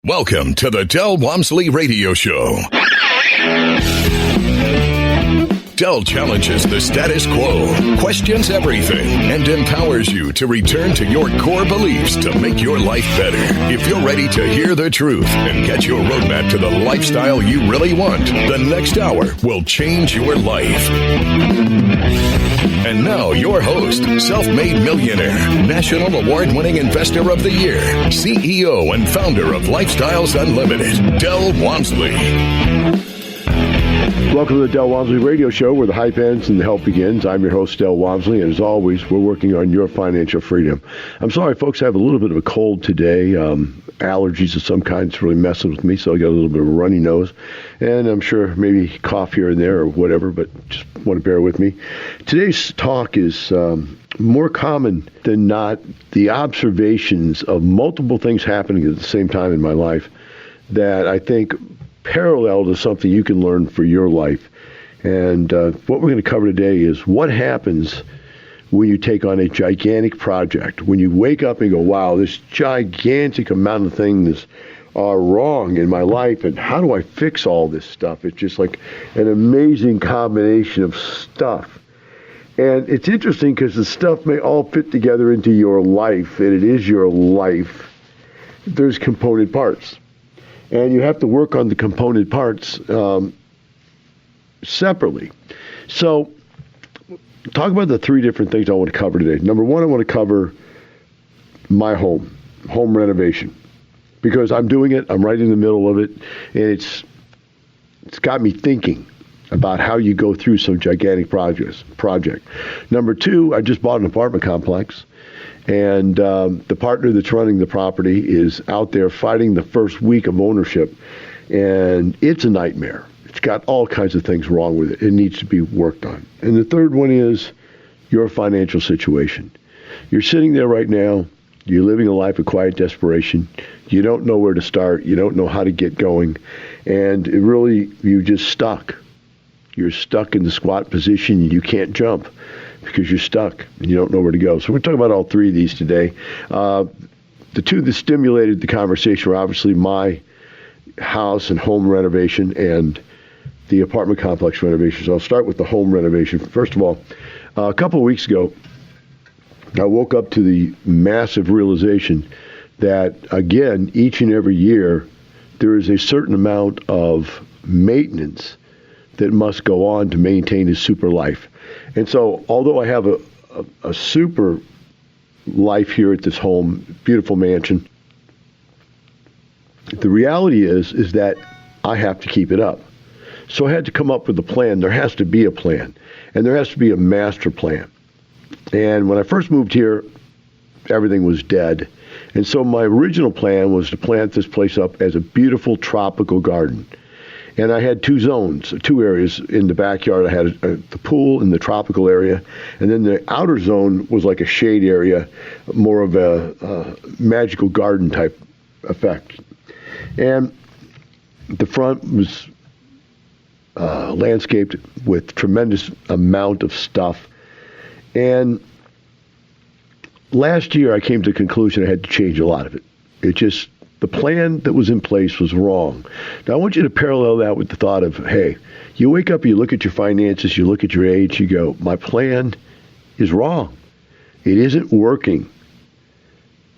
Welcome to the Del Walmsley Radio Show. Del challenges the status quo, questions everything, and empowers you to return to your core beliefs to make your life better. If you're ready to hear the truth and get your roadmap to the lifestyle you really want, the next hour will change your life. And now, your host, self-made millionaire, national award-winning investor of the year, CEO and founder of Lifestyles Unlimited, Del Walmsley. Welcome to the Del Walmsley Radio Show, where the hype ends and the help begins. I'm your host, Del Walmsley, and as always, we're working on your financial freedom. I'm sorry, folks, I have a little bit of a cold today. Allergies of some kind is really messing with me, so I got a little bit of a runny nose, and I'm sure maybe cough here and there or whatever, but just want to bear with me. Today's talk is more common than not the observations of multiple things happening at the same time in my life that I think parallel to something you can learn for your life. And what we're going to cover today is what happens when you take on a gigantic project. When you wake up and go, wow, this gigantic amount of things are wrong in my life, and how do I fix all this stuff? It's just like an amazing combination of stuff. And it's interesting because the stuff may all fit together into your life, and it is your life. There's component parts. And you have to work on the component parts separately. So, talk about the three different things I want to cover today. Number one, I want to cover my home renovation, because I'm doing it. I'm right in the middle of it, and it's got me thinking about how you go through some gigantic project. Number two, I just bought an apartment complex. And the partner that's running the property is out there fighting the first week of ownership, and it's a nightmare. It's got all kinds of things wrong with it. It needs to be worked on. And the third one is your financial situation. You're sitting there right now. You're living a life of quiet desperation. You don't know where to start. You don't know how to get going. And it really, you're just stuck. You're stuck in the squat position, and you can't jump because you're stuck and you don't know where to go. So we're talking about all three of these today. The two that stimulated the conversation were obviously my house and home renovation and the apartment complex renovation. So I'll start with the home renovation. First of all, a couple of weeks ago, I woke up to the massive realization that, again, each and every year, there is a certain amount of maintenance that must go on to maintain a super life. And so, although I have a super life here at this home, beautiful mansion, the reality is that I have to keep it up. So I had to come up with a plan. There has to be a plan, and there has to be a master plan. And when I first moved here, everything was dead. And so my original plan was to plant this place up as a beautiful tropical garden. And I had two zones, two areas in the backyard. I had the pool in the tropical area, and then the outer zone was like a shade area, more of a magical garden type effect. And the front was landscaped with tremendous amount of stuff. And last year I came to the conclusion I had to change a lot of it. The plan that was in place was wrong. Now, I want you to parallel that with the thought of, hey, you wake up, you look at your finances, you look at your age, you go, my plan is wrong. It isn't working.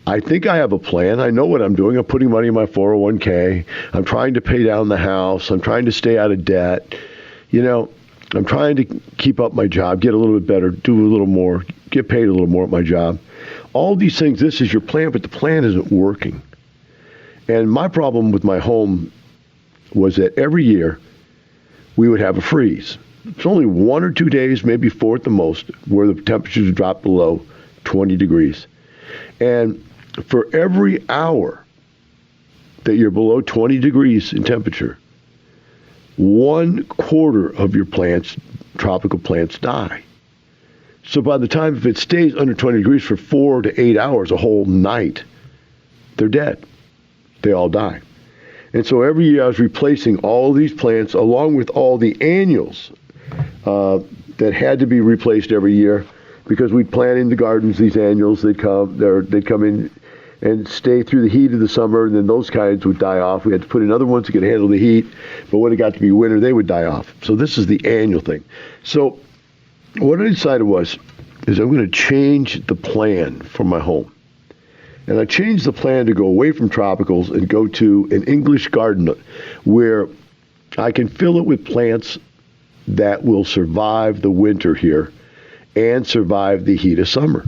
I think I have a plan. I know what I'm doing. I'm putting money in my 401k. I'm trying to pay down the house. I'm trying to stay out of debt. I'm trying to keep up my job, get a little bit better, do a little more, get paid a little more at my job. All these things, this is your plan, but the plan isn't working. And my problem with my home was that every year we would have a freeze. It's only 1 or 2 days, maybe 4 at the most, where the temperatures would drop below 20 degrees. And for every hour that you're below 20 degrees in temperature, 1/4 of your plants, tropical plants, die. So by the time, if it stays under 20 degrees for 4 to 8 hours, a whole night, they're dead. They all die. And so every year I was replacing all these plants along with all the annuals that had to be replaced every year, because we'd plant in the gardens these annuals. They'd come in and stay through the heat of the summer, and then those kinds would die off. We had to put in other ones that could handle the heat, but when it got to be winter, they would die off. So this is the annual thing. So what I decided is I'm going to change the plan for my home. And I changed the plan to go away from tropicals and go to an English garden where I can fill it with plants that will survive the winter here and survive the heat of summer.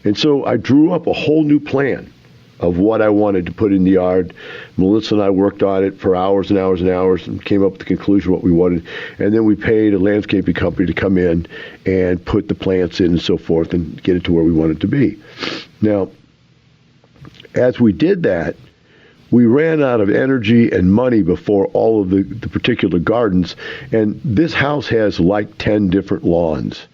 And so I drew up a whole new plan of what I wanted to put in the yard. Melissa and I worked on it for hours and hours and hours and came up with the conclusion of what we wanted. And then we paid a landscaping company to come in and put the plants in and so forth and get it to where we wanted it to be. Now, as we did that, we ran out of energy and money before all of the particular gardens. And this house has like 10 different lawns.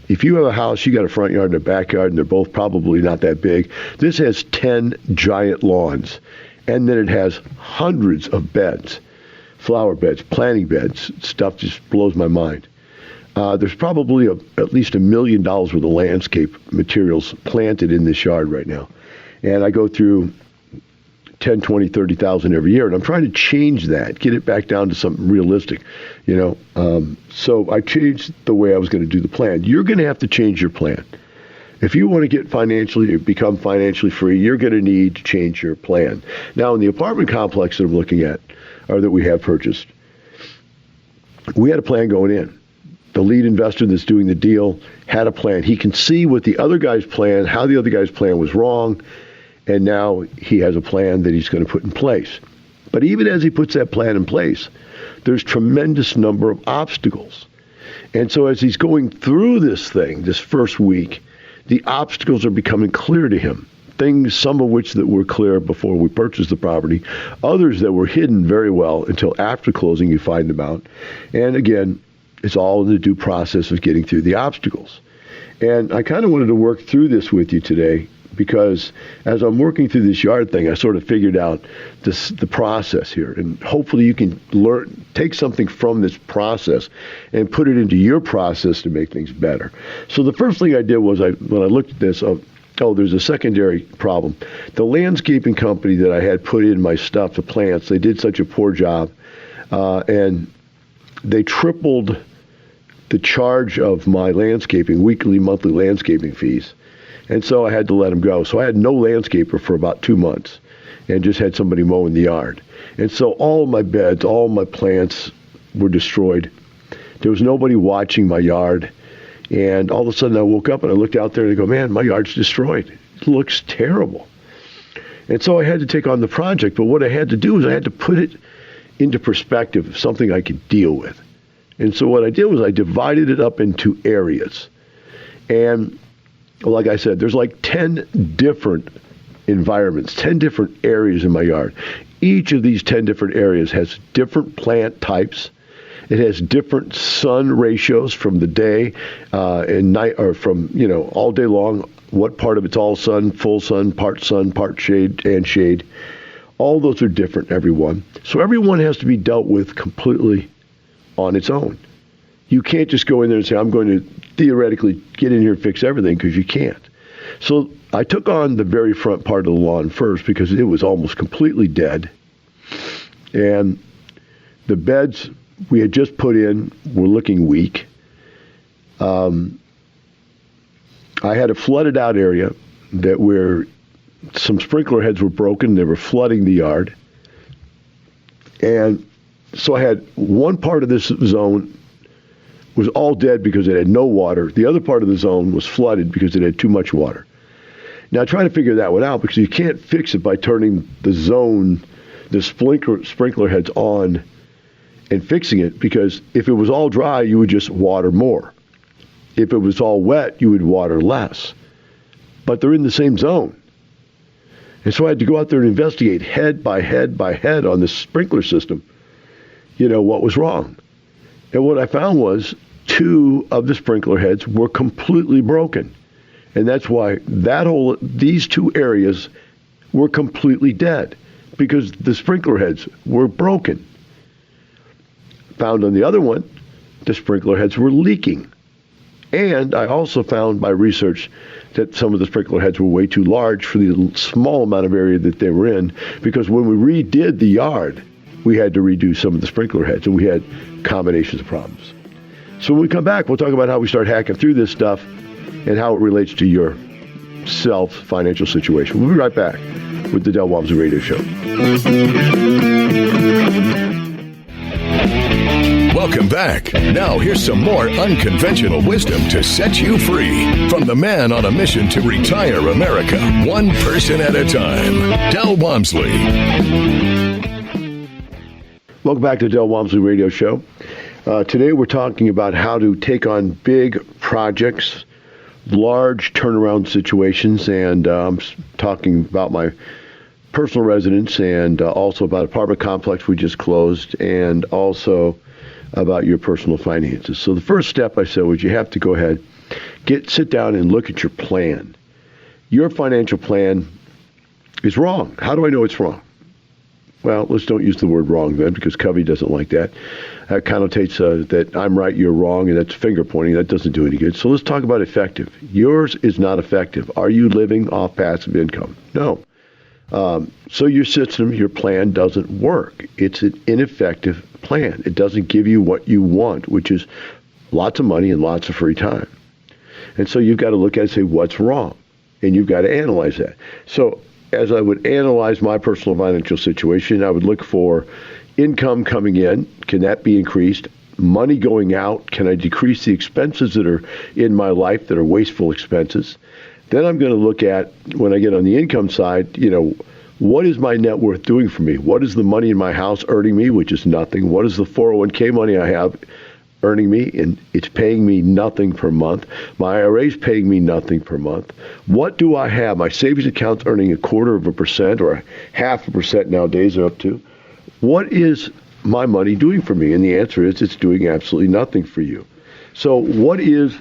If you have a house, you got a front yard and a backyard, and they're both probably not that big. This has 10 giant lawns. And then it has hundreds of beds, flower beds, planting beds. Stuff just blows my mind. There's probably at least $1 million worth of landscape materials planted in this yard right now. And I go through 10, 20, 30,000 every year. And I'm trying to change that, get it back down to something realistic, So I changed the way I was going to do the plan. You're going to have to change your plan. If you want to become financially free, you're going to need to change your plan. Now, in the apartment complex that I'm looking at, or that we have purchased, we had a plan going in. The lead investor that's doing the deal had a plan. He can see what the other guy's plan, how the other guy's plan was wrong, and now he has a plan that he's going to put in place. But even as he puts that plan in place, there's tremendous number of obstacles. And so as he's going through this thing, this first week, the obstacles are becoming clear to him. Things, some of which that were clear before we purchased the property, others that were hidden very well until after closing you find them out. And again, it's all in the due process of getting through the obstacles. And I kind of wanted to work through this with you today because as I'm working through this yard thing, I sort of figured out the process here. And hopefully you can take something from this process and put it into your process to make things better. So the first thing I did was when I looked at this, there's a secondary problem. The landscaping company that I had put in my stuff, the plants, they did such a poor job. And they tripled the charge of my landscaping, weekly, monthly landscaping fees. And so I had to let them go. So I had no landscaper for about 2 months and just had somebody mowing the yard. And so all of my beds, all of my plants were destroyed. There was nobody watching my yard. And all of a sudden I woke up and I looked out there and I go, man, my yard's destroyed. It looks terrible. And so I had to take on the project. But what I had to do is I had to put it into perspective of something I could deal with. And so what I did was I divided it up into areas. And like I said, there's like 10 different environments, 10 different areas in my yard. Each of these 10 different areas has different plant types. It has different sun ratios from the day and night, or from, all day long. What part of it's all sun, part shade, and shade. All those are different, every one. So every one has to be dealt with completely on its own. You can't just go in there and say, I'm going to theoretically get in here and fix everything, because you can't. So I took on the very front part of the lawn first because it was almost completely dead. And the beds we had just put in were looking weak. I had a flooded out area where some sprinkler heads were broken. They were flooding the yard. And so I had one part of this zone was all dead because it had no water. The other part of the zone was flooded because it had too much water. Now, trying to figure that one out, because you can't fix it by turning the sprinkler heads on and fixing it, because if it was all dry, you would just water more. If it was all wet, you would water less. But they're in the same zone. And so I had to go out there and investigate head by head by head on this sprinkler system, what was wrong. And what I found was 2 of the sprinkler heads were completely broken. And that's why these 2 areas were completely dead, because the sprinkler heads were broken. Found on the other one, the sprinkler heads were leaking. And I also found by research that some of the sprinkler heads were way too large for the small amount of area that they were in, because when we redid the yard, we had to redo some of the sprinkler heads, and we had combinations of problems. So when we come back, we'll talk about how we start hacking through this stuff and how it relates to your financial situation. We'll be right back with the Del Walmsley Radio Show. Welcome back. Now here's some more unconventional wisdom to set you free from the man on a mission to retire America, one person at a time, Del Walmsley. Welcome back to the Del Walmsley Radio Show. Today we're talking about how to take on big projects, large turnaround situations, and I'm talking about my personal residence and also about apartment complex we just closed, and also about your personal finances. So the first step I said was you have to go ahead, sit down and look at your plan. Your financial plan is wrong. How do I know it's wrong? Well, let's don't use the word wrong then, because Covey doesn't like that. That connotates that I'm right, you're wrong, and that's finger pointing. That doesn't do any good. So let's talk about effective. Yours is not effective. Are you living off passive income? No. So your system, your plan doesn't work. It's an ineffective plan. It doesn't give you what you want, which is lots of money and lots of free time. And so you've got to look at it and say, what's wrong? And you've got to analyze that. So as I would analyze my personal financial situation, I would look for income coming in. Can that be increased? Money going out. Can I decrease the expenses that are in my life that are wasteful expenses? Then I'm going to look at, when I get on the income side, what is my net worth doing for me? What is the money in my house earning me, which is nothing? What is the 401k money I have earning me? And it's paying me nothing per month. My IRA is paying me nothing per month. What do I have? My savings account's earning 0.25% or 0.5% nowadays they're up to. What is my money doing for me? And the answer is it's doing absolutely nothing for you. So what is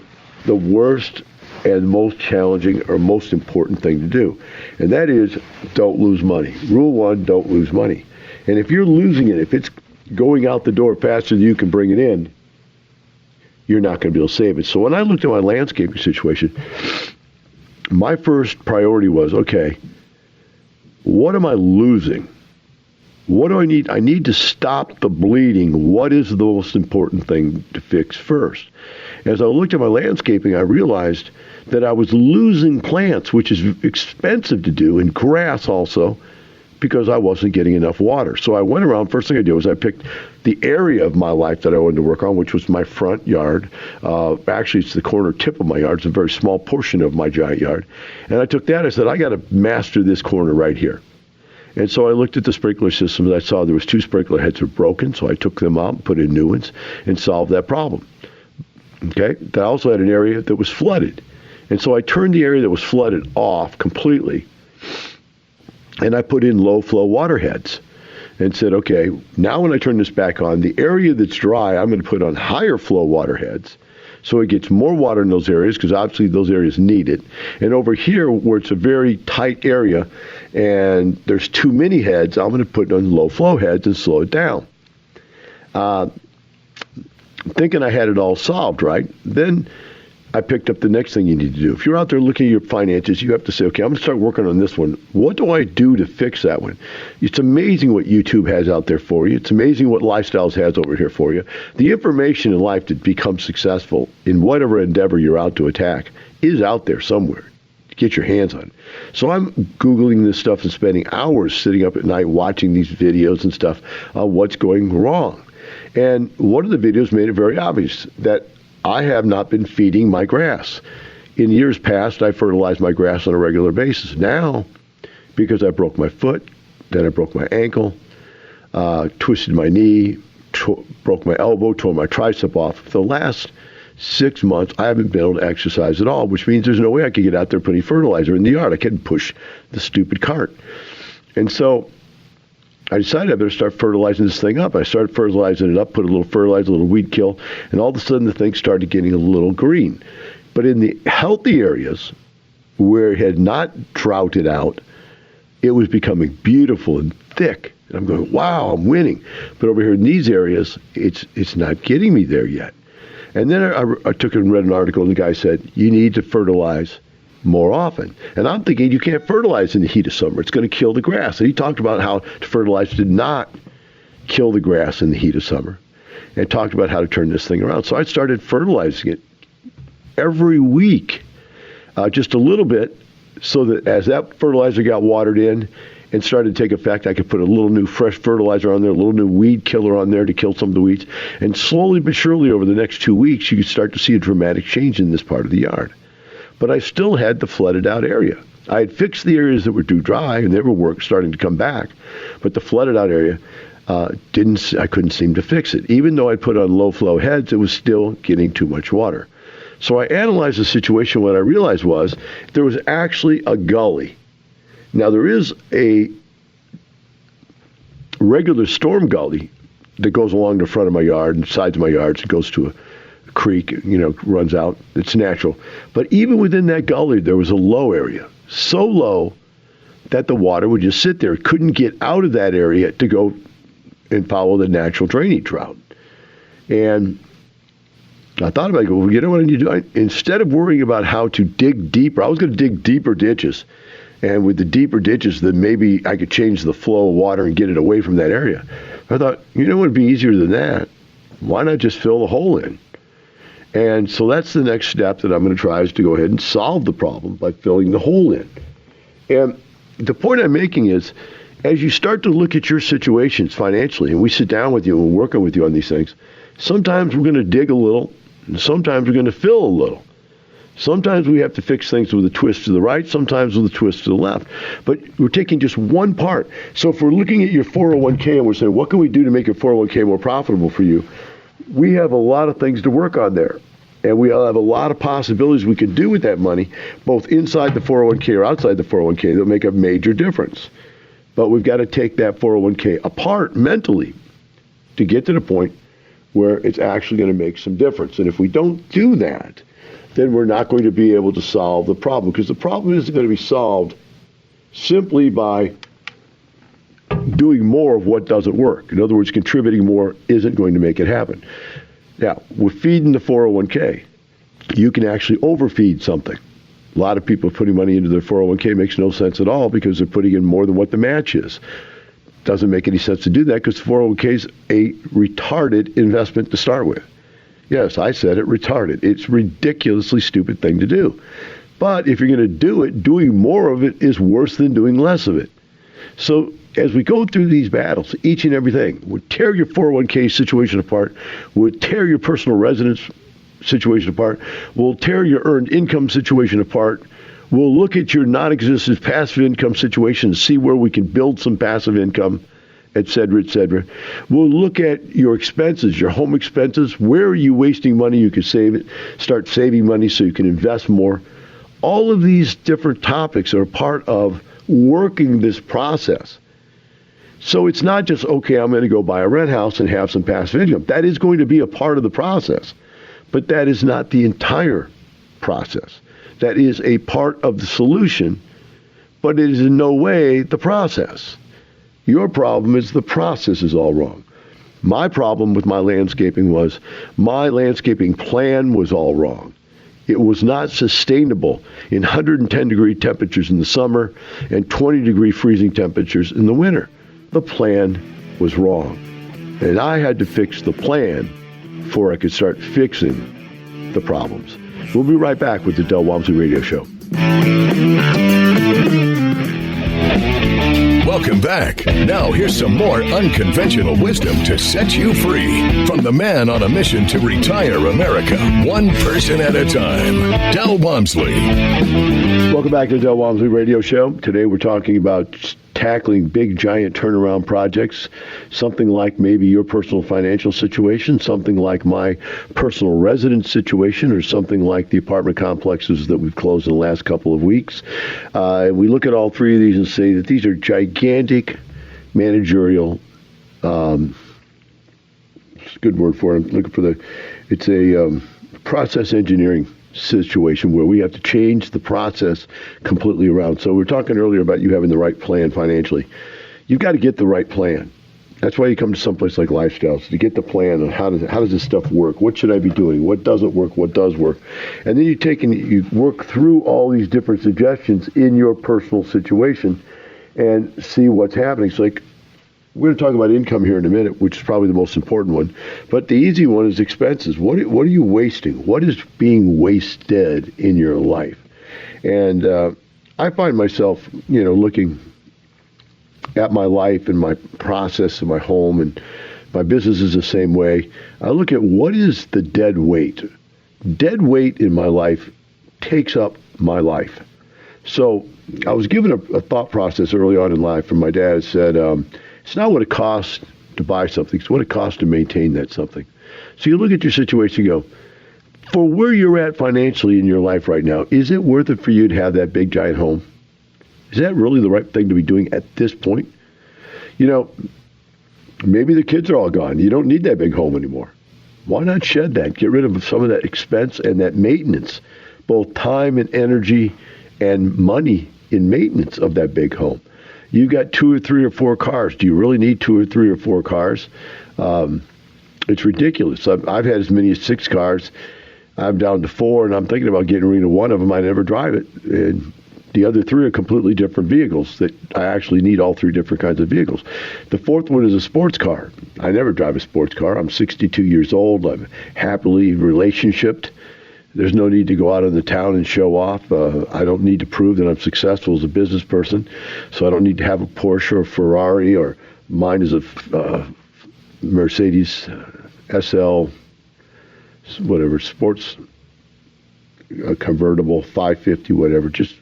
the worst and most challenging or most important thing to do? And that is, don't lose money. Rule 1, don't lose money. And if you're losing it, if it's going out the door faster than you can bring it in, you're not going to be able to save it. So when I looked at my landscaping situation, my first priority was, okay, what am I losing? What do I need? I need to stop the bleeding. What is the most important thing to fix first? As I looked at my landscaping, I realized that I was losing plants, which is expensive to do, and grass also, because I wasn't getting enough water. So I went around. First thing I did was I picked the area of my life that I wanted to work on, which was my front yard. Actually, it's the corner tip of my yard. It's a very small portion of my giant yard. And I took that. I said, I got to master this corner right here. And so I looked at the sprinkler systems. I saw there was 2 sprinkler heads that were broken, so I took them out and put in new ones and solved that problem. Okay? I also had an area that was flooded. And so I turned the area that was flooded off completely, and I put in low-flow water heads and said, okay, now when I turn this back on, the area that's dry, I'm going to put on higher flow water heads so it gets more water in those areas, because obviously those areas need it. And over here, where it's a very tight area and there's too many heads, I'm going to put on low-flow heads and slow it down. Thinking I had it all solved, right? Then I picked up the next thing you need to do. If you're out there looking at your finances, you have to say, okay, I'm going to start working on this one. What do I do to fix that one? It's amazing what YouTube has out there for you. It's amazing what Lifestyles has over here for you. The information in life to become successful in whatever endeavor you're out to attack is out there somewhere. Get your hands on it. So I'm Googling this stuff and spending hours sitting up at night watching these videos and stuff on what's going wrong. And one of the videos made it very obvious that I have not been feeding my grass. In years past, I fertilized my grass on a regular basis. Now, because I broke my foot, then I broke my ankle, twisted my knee, broke my elbow, tore my tricep off. For the last 6 months, I haven't been able to exercise at all, which means there's no way I could get out there putting fertilizer in the yard. I couldn't push the stupid cart. And so I decided I better start fertilizing this thing up. I started fertilizing it up, put a little fertilizer, a little weed kill, and all of a sudden the thing started getting a little green. But in the healthy areas where it had not droughted out, it was becoming beautiful and thick. And I'm going, wow, I'm winning. But over here in these areas, it's not getting me there yet. And then I took and read an article, and the guy said, you need to fertilize more often. And I'm thinking you can't fertilize in the heat of summer. It's going to kill the grass. And he talked about how to fertilize did not kill the grass in the heat of summer, and talked about how to turn this thing around. So I started fertilizing it every week, just a little bit, so that as that fertilizer got watered in and started to take effect, I could put a little new fresh fertilizer on there, a little new weed killer on there to kill some of the weeds. And slowly but surely over the next 2 weeks, you could start to see a dramatic change in this part of the yard. But I still had the flooded out area. I had fixed the areas that were too dry and they were starting to come back. But the flooded out area, I couldn't seem to fix it. Even though I put on low flow heads, it was still getting too much water. So I analyzed the situation. What I realized was there was actually a gully. Now there is a regular storm gully that goes along the front of my yard and sides of my yards. It goes to a creek, runs out. It's natural. But even within that gully, there was a low area. So low that the water would just sit there. It couldn't get out of that area to go and follow the natural drainage route. And I thought about it. Well, you know what I need to do? Instead of worrying about how to dig deeper, I was going to dig deeper ditches. And with the deeper ditches, then maybe I could change the flow of water and get it away from that area. I thought, what would be easier than that? Why not just fill the hole in? And so that's the next step that I'm going to try, is to go ahead and solve the problem by filling the hole in. And the point I'm making is, as you start to look at your situations financially, and we sit down with you and we're working with you on these things, sometimes we're going to dig a little, and sometimes we're going to fill a little. Sometimes we have to fix things with a twist to the right, sometimes with a twist to the left. But we're taking just one part. So if we're looking at your 401k and we're saying, what can we do to make your 401k more profitable for you? We have a lot of things to work on there. And we have a lot of possibilities we can do with that money, both inside the 401k or outside the 401k, that'll make a major difference. But we've got to take that 401k apart mentally to get to the point where it's actually going to make some difference. And if we don't do that, then we're not going to be able to solve the problem, because the problem isn't going to be solved simply by doing more of what doesn't work. In other words, contributing more isn't going to make it happen. Now, with feeding the 401k, you can actually overfeed something. A lot of people putting money into their 401k makes no sense at all, because they're putting in more than what the match is. Doesn't make any sense to do that, because 401k is a retarded investment to start with. Yes, I said it, retarded. It's a ridiculously stupid thing to do. But if you're going to do it, doing more of it is worse than doing less of it. So as we go through these battles, each and everything would tear your 401k situation apart, would tear your personal residence situation apart, will tear your earned income situation apart. We'll look at your non-existent passive income situation and see where we can build some passive income, et cetera, et cetera. We'll look at your expenses, your home expenses. Where are you wasting money? You can save it. Start saving money so you can invest more. All of these different topics are part of working this process. So it's not just, okay, I'm going to go buy a rent house and have some passive income. That is going to be a part of the process. But that is not the entire process. That is a part of the solution, but it is in no way the process. Your problem is the process is all wrong. My problem with my landscaping was my landscaping plan was all wrong. It was not sustainable in 110-degree temperatures in the summer and 20-degree freezing temperatures in the winter. The plan was wrong. And I had to fix the plan before I could start fixing the problems. We'll be right back with the Del Walmsley Radio Show. Welcome back. Now here's some more unconventional wisdom to set you free from the man on a mission to retire America, one person at a time, Del Walmsley. Welcome back to the Del Walmsley Radio Show. Today we're talking about tackling big, giant turnaround projects, something like maybe your personal financial situation, something like my personal residence situation, or something like the apartment complexes that we've closed in the last couple of weeks. We look at all three of these and say that these are gigantic managerial, it's a good word for it. I'm looking for it's a process engineering situation where we have to change the process completely around. So we were talking earlier about you having the right plan financially. You've got to get the right plan. That's why you come to someplace like Lifestyles to get the plan on how does this stuff work? What should I be doing? What doesn't work? What does work? And then you work through all these different suggestions in your personal situation and see what's happening. So like, we're going to talk about income here in a minute, which is probably the most important one. But the easy one is expenses. What are you wasting? What is being wasted in your life? And I find myself, looking at my life and my process and my home, and my business is the same way. I look at what is the dead weight. Dead weight in my life takes up my life. So I was given a thought process early on in life from my dad. It said, it's not what it costs to buy something, it's what it costs to maintain that something. So you look at your situation and go, for where you're at financially in your life right now, is it worth it for you to have that big giant home? Is that really the right thing to be doing at this point? Maybe the kids are all gone. You don't need that big home anymore. Why not shed that? Get rid of some of that expense and that maintenance, both time and energy and money in maintenance of that big home. You got 2 or 3 or 4 cars. Do you really need 2 or 3 or 4 cars? It's ridiculous. I've had as many as 6 cars. I'm down to 4, and I'm thinking about getting rid of one of them. I never drive it. And the other 3 are completely different vehicles that I actually need all 3 different kinds of vehicles. The 4th one is a sports car. I never drive a sports car. I'm 62 years old. I'm happily relationshiped. There's no need to go out in the town and show off. I don't need to prove that I'm successful as a business person, so I don't need to have a Porsche or Ferrari, or mine is a Mercedes SL, whatever, sports convertible, 550, whatever, just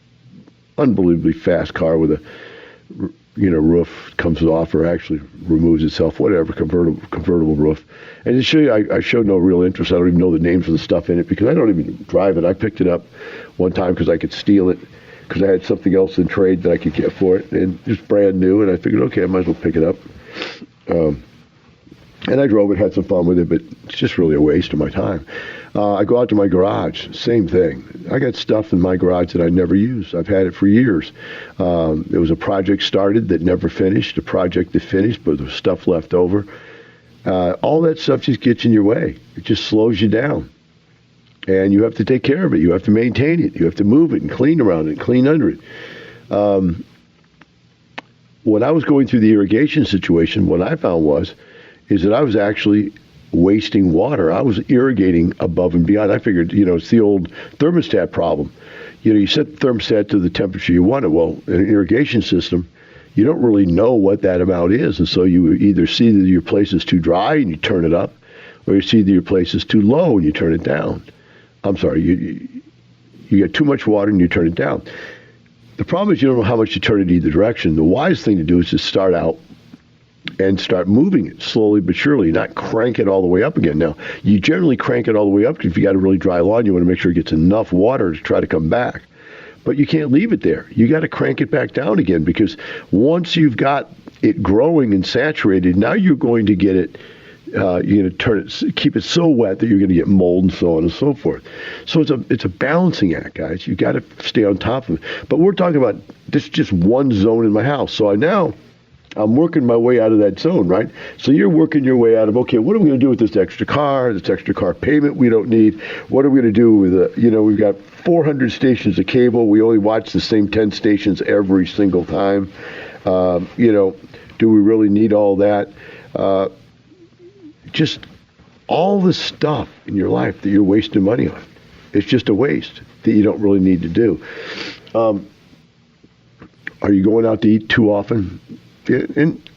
unbelievably fast car with a roof comes off or actually removes itself, whatever, convertible roof. And to show you, I showed no real interest. I don't even know the names of the stuff in it because I don't even drive it. I picked it up one time because I could steal it because I had something else in trade that I could get for it, and it's brand new. And I figured, okay, I might as well pick it up. And I drove it, had some fun with it, but it's just really a waste of my time. I go out to my garage, same thing. I got stuff in my garage that I never use. I've had it for years. There was a project started that never finished, a project that finished, but there was stuff left over. All that stuff just gets in your way. It just slows you down. And you have to take care of it. You have to maintain it. You have to move it and clean around it and clean under it. When I was going through the irrigation situation, what I found is that I was actually wasting water. I was irrigating above and beyond. I figured, it's the old thermostat problem. You set the thermostat to the temperature you want it. Well, in an irrigation system, you don't really know what that amount is. And so you either see that your place is too dry and you turn it up, or you see that your place is too low and you turn it down. I'm sorry, you get too much water and you turn it down. The problem is you don't know how much you turn it either direction. The wise thing to do is to start out and start moving it slowly but surely, not crank it all the way up again. Now, you generally crank it all the way up because if you got a really dry lawn, you want to make sure it gets enough water to try to come back. But you can't leave it there. You got to crank it back down again, because once you've got it growing and saturated, now you're going to get it, you're going to keep it so wet that you're going to get mold and so on and so forth. So it's a balancing act, guys. You got to stay on top of it. But we're talking about this just one zone in my house. So I'm working my way out of that zone, right? So you're working your way out of, okay, what are we going to do with this extra car payment we don't need? What are we going to do with we've got 400 stations of cable. We only watch the same 10 stations every single time. Do we really need all that? Just all the stuff in your life that you're wasting money on. It's just a waste that you don't really need to do. Are you going out to eat too often? And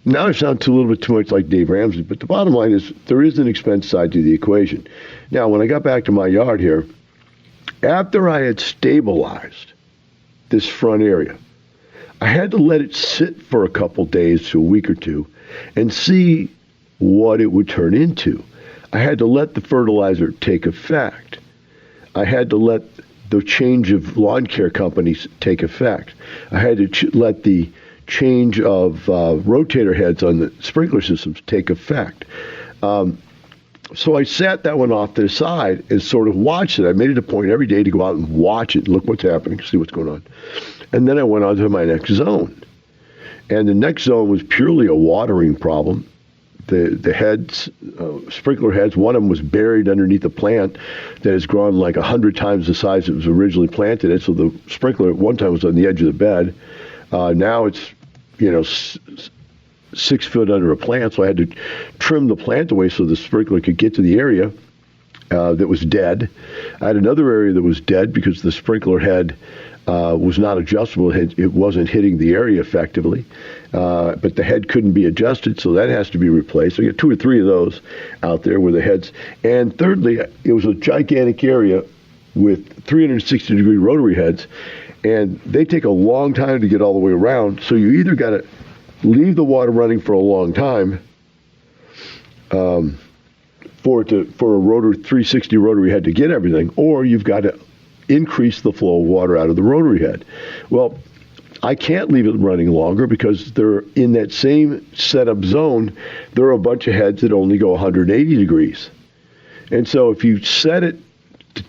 now I sound a little bit too much like Dave Ramsey, but the bottom line is there is an expense side to the equation. Now, when I got back to my yard here, after I had stabilized this front area, I had to let it sit for a couple days to a week or two and see what it would turn into. I had to let the fertilizer take effect. I had to let the change of lawn care companies take effect. I had to let the change of rotator heads on the sprinkler systems take effect. So I sat that one off to the side and sort of watched it. I made it a point every day to go out and watch it, look what's happening, see what's going on. And then I went on to my next zone. And the next zone was purely a watering problem. The heads, sprinkler heads, one of them was buried underneath a plant that has grown like 100 times the size it was originally planted in. So the sprinkler at one time was on the edge of the bed. Now it's, 6 foot under a plant. So I had to trim the plant away so the sprinkler could get to the area that was dead. I had another area that was dead because the sprinkler head was not adjustable. It wasn't hitting the area effectively. But the head couldn't be adjusted, so that has to be replaced. So you get 2 or 3 of those out there where the heads. And thirdly, it was a gigantic area with 360-degree rotary heads, and they take a long time to get all the way around. So you either got to leave the water running for a long time for a 360 rotary head to get everything, or you've got to increase the flow of water out of the rotary head. Well, I can't leave it running longer because they're in that same setup zone. There are a bunch of heads that only go 180 degrees. And so if you set it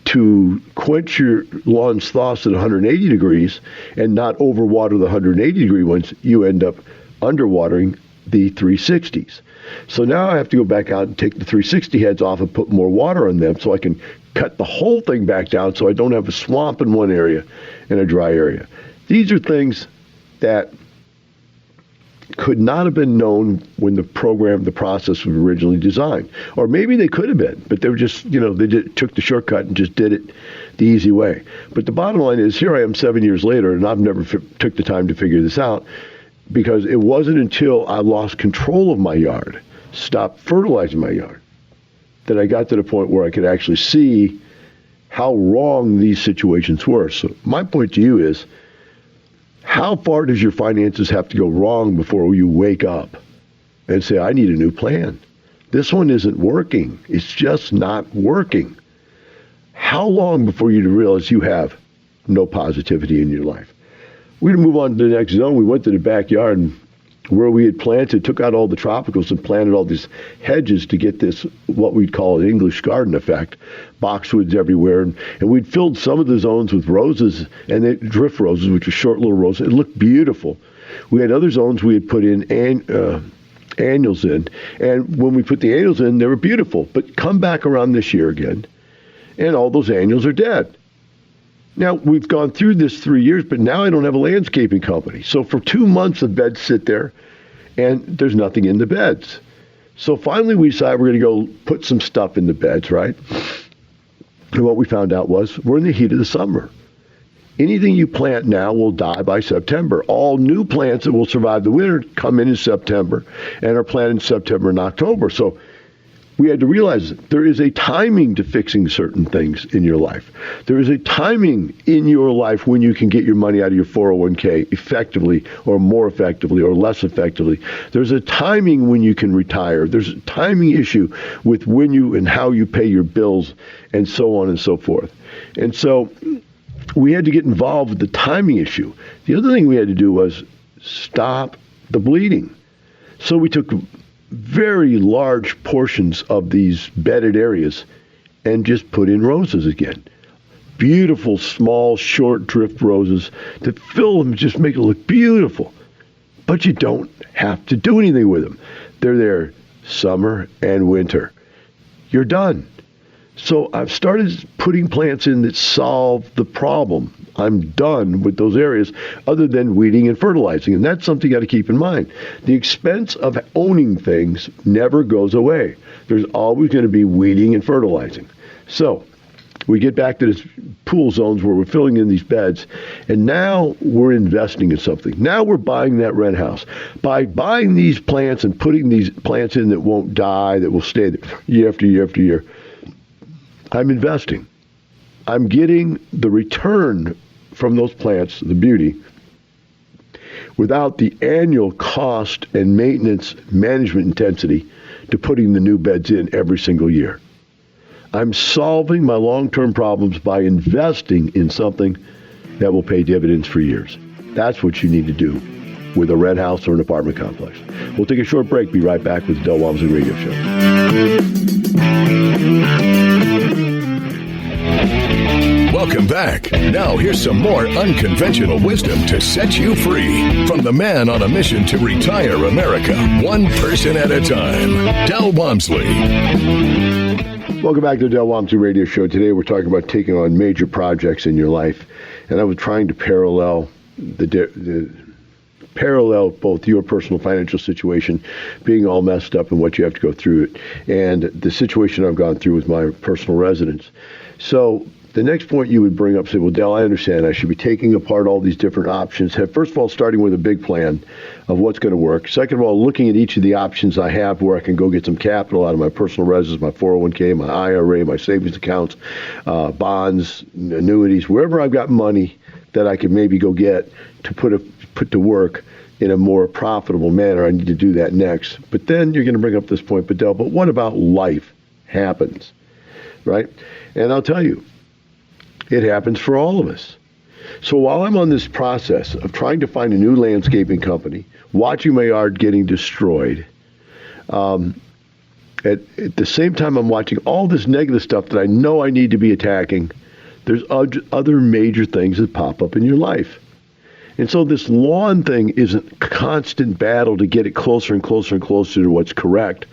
to quench your lawn's thirst at 180 degrees and not overwater the 180 degree ones, you end up underwatering the 360s. So now I have to go back out and take the 360 heads off and put more water on them so I can cut the whole thing back down so I don't have a swamp in one area and a dry area. These are things that could not have been known when the process was originally designed. Or maybe they could have been, but they were just, they took the shortcut and just did it the easy way. But the bottom line is, here I am 7 years later, and I've never took the time to figure this out, because it wasn't until I lost control of my yard, stopped fertilizing my yard, that I got to the point where I could actually see how wrong these situations were. So my point to you is, how far does your finances have to go wrong before you wake up and say, I need a new plan? This one isn't working. It's just not working. How long before you realize you have no positivity in your life? We're going to move on to the next zone. We went to the backyard, and where we had planted, took out all the tropicals and planted all these hedges to get this, what we'd call an English garden effect, boxwoods everywhere. And we'd filled some of the zones with roses, and drift roses, which are short little roses. It looked beautiful. We had other zones we had put in annuals in. And when we put the annuals in, they were beautiful. But come back around this year again, and all those annuals are dead. Now, we've gone through this 3 years, but now I don't have a landscaping company. So for 2 months, the beds sit there, and there's nothing in the beds. So finally, we decided we're going to go put some stuff in the beds, right? And what we found out was we're in the heat of the summer. Anything you plant now will die by September. All new plants that will survive the winter come in September and are planted in September and October. So we had to realize there is a timing to fixing certain things in your life. There is a timing in your life when you can get your money out of your 401k effectively or more effectively or less effectively. There's a timing when you can retire. There's a timing issue with when you and how you pay your bills and so on and so forth. And so we had to get involved with the timing issue. The other thing we had to do was stop the bleeding. So we took very large portions of these bedded areas and just put in roses again. Beautiful, small, short drift roses that fill them, just make it look beautiful. But you don't have to do anything with them. They're there summer and winter. You're done. So I've started putting plants in that solve the problem. I'm done with those areas other than weeding and fertilizing. And that's something you got to keep in mind. The expense of owning things never goes away. There's always going to be weeding and fertilizing. So we get back to this pool zones where we're filling in these beds, and now we're investing in something. Now we're buying that rent house. By buying these plants and putting these plants in that won't die, that will stay there year after year after year, I'm investing. I'm getting the return from those plants, the beauty, without the annual cost and maintenance management intensity to putting the new beds in every single year. I'm solving my long-term problems by investing in something that will pay dividends for years. That's what you need to do with a rent house or an apartment complex. We'll take a short break. Be right back with the Del Walmsley Radio Show. Welcome back. Now here's some more unconventional wisdom to set you free from the man on a mission to retire America, one person at a time, Del Walmsley. Welcome back to the Del Walmsley Radio Show. Today we're talking about taking on major projects in your life, and I was trying to parallel parallel both your personal financial situation being all messed up and what you have to go through it, and the situation I've gone through with my personal residence. So the next point you would bring up, say, well, Del, I understand I should be taking apart all these different options. First of all, starting with a big plan of what's going to work. Second of all, looking at each of the options I have where I can go get some capital out of my personal residence, my 401k, my IRA, my savings accounts, bonds, annuities, wherever I've got money that I could maybe go get to put to work in a more profitable manner. I need to do that next. But then you're going to bring up this point, but Del, but what about life happens, right? And I'll tell you, it happens for all of us. So while I'm on this process of trying to find a new landscaping company, watching my yard getting destroyed, at the same time I'm watching all this negative stuff that I know I need to be attacking, there's other major things that pop up in your life. And so this lawn thing is a constant battle to get it closer and closer and closer to what's correct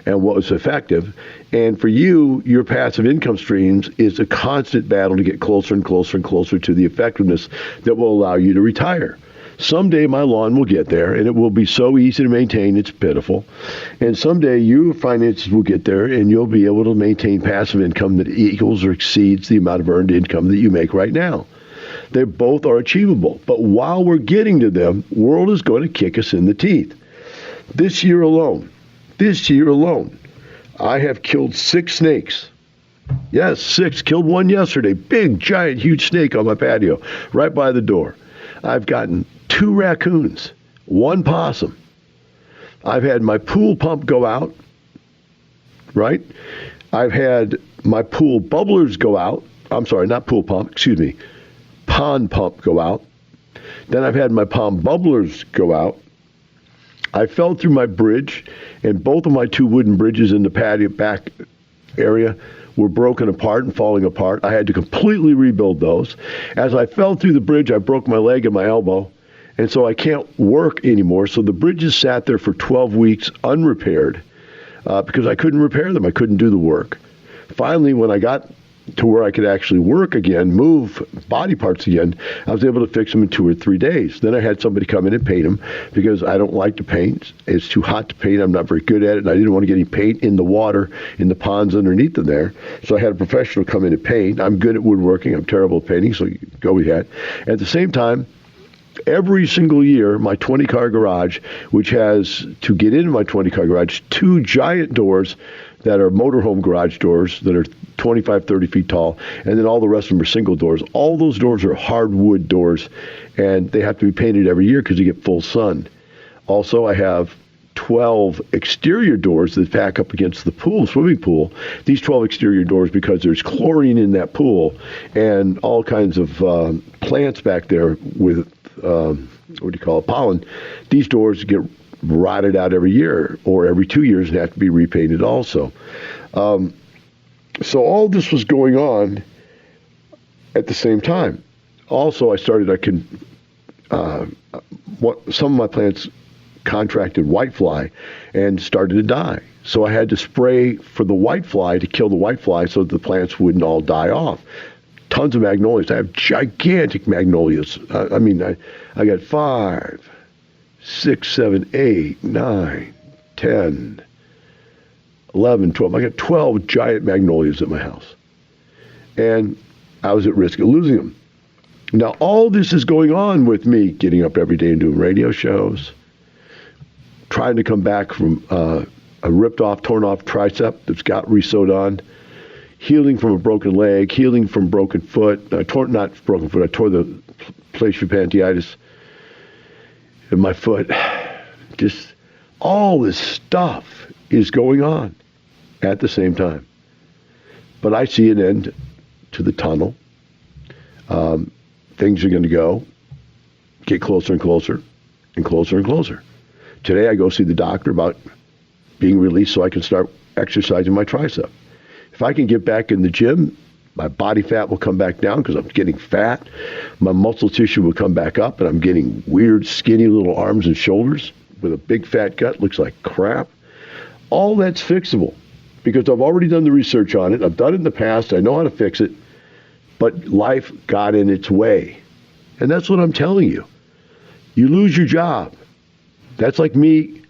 and what was effective. And for you, your passive income streams is a constant battle to get closer and closer and closer to the effectiveness that will allow you to retire. Someday my lawn will get there, and it will be so easy to maintain, it's pitiful. And someday your finances will get there, and you'll be able to maintain passive income that equals or exceeds the amount of earned income that you make right now. They both are achievable. But while we're getting to them, world is going to kick us in the teeth. This year alone, I have killed 6 snakes. Yes, 6. Killed one yesterday. Big, giant, huge snake on my patio, right by the door. I've gotten 2 raccoons, 1 possum. I've had my pool pump go out, right? I've had my pool bubblers go out. I'm sorry, not pool pump, excuse me. Pond pump go out. Then I've had my pond bubblers go out. I fell through my bridge, and both of my 2 wooden bridges in the patio back area were broken apart and falling apart. I had to completely rebuild those. As I fell through the bridge, I broke my leg and my elbow, and so I can't work anymore. So the bridges sat there for 12 weeks unrepaired because I couldn't repair them. I couldn't do the work. Finally, when I got to where I could actually work again, move body parts again, I was able to fix them in 2 or 3 days. Then I had somebody come in and paint them because I don't like to paint. It's too hot to paint. I'm not very good at it, and I didn't want to get any paint in the water, in the ponds underneath them there. So I had a professional come in and paint. I'm good at woodworking. I'm terrible at painting, so you go with that. At the same time, every single year, my 20-car garage, which has, to get into my 20-car garage, 2 giant doors that are motorhome garage doors that are 25, 30 feet tall, and then all the rest of them are single doors. All those doors are hardwood doors, and they have to be painted every year because you get full sun. Also, I have 12 exterior doors that back up against the swimming pool. These 12 exterior doors, because there's chlorine in that pool and all kinds of plants back there with, pollen, these doors get rotted out every year or every 2 years and have to be repainted also. So all this was going on at the same time. Also, some of my plants contracted whitefly and started to die. So I had to spray for the whitefly to kill the whitefly so that the plants wouldn't all die off. Tons of magnolias. I have gigantic magnolias. I got 5, 6, 7, 8, 9, 10, 11, 12. I got 12 giant magnolias at my house. And I was at risk of losing them. Now, all this is going on with me getting up every day and doing radio shows, trying to come back from a ripped off, torn off tricep that's got re-sewed on, healing from a broken leg, healing from broken foot. I tore the plantar fasciitis in my foot. Just all this stuff is going on at the same time. But I see an end to the tunnel. Things are going to get closer and closer and closer and closer. Today I go see the doctor about being released so I can start exercising my tricep. If I can get back in the gym My body fat will come back down because I'm getting fat. My muscle tissue will come back up, and I'm getting weird, skinny little arms and shoulders with a big fat gut. Looks like crap. All that's fixable because I've already done the research on it. I've done it in the past. I know how to fix it. But life got in its way. And that's what I'm telling you. You lose your job. That's like me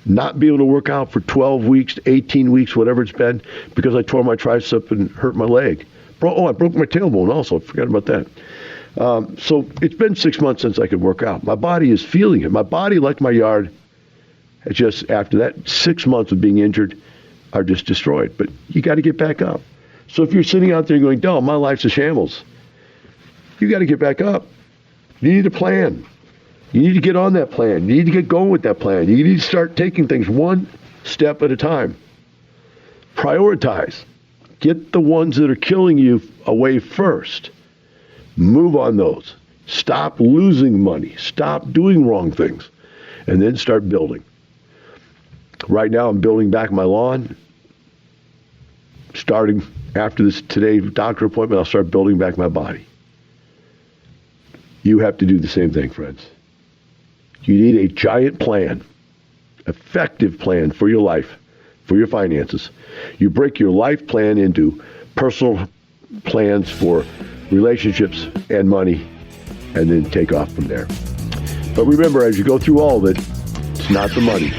not being able to work out for 12 weeks, 18 weeks, whatever it's been, because I tore my tricep and hurt my leg. I broke my tailbone also. I forgot about that. So it's been 6 months since I could work out. My body is feeling it. My body, like my yard, just after that 6 months of being injured, are just destroyed. But you got to get back up. So if you're sitting out there going, "Del, my life's a shambles," you got to get back up. You need a plan. You need to get on that plan. You need to get going with that plan. You need to start taking things one step at a time. Prioritize. Get the ones that are killing you away first. Move on those. Stop losing money. Stop doing wrong things. And then start building. Right now, I'm building back my lawn. Starting after today's doctor appointment, I'll start building back my body. You have to do the same thing, friends. You need a giant plan, effective plan for your life, for your finances. You break your life plan into personal plans for relationships and money, and then take off from there. But remember, as you go through all of it, it's not the money,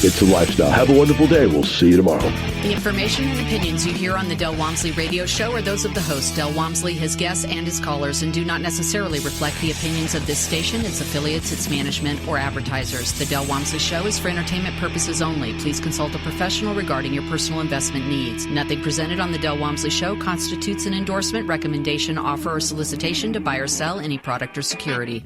it's the lifestyle. Have a wonderful day. We'll see you tomorrow. The information and opinions you hear on the Del Walmsley radio show are those of the host, Del Walmsley, his guests, and his callers, and do not necessarily reflect the opinions of this station, its affiliates, its management, or advertisers. The Del Walmsley show is for entertainment purposes only. Please consult a professional regarding your personal investment needs. Nothing presented on the Del Walmsley show constitutes an endorsement, recommendation, offer, or solicitation to buy or sell any product or security.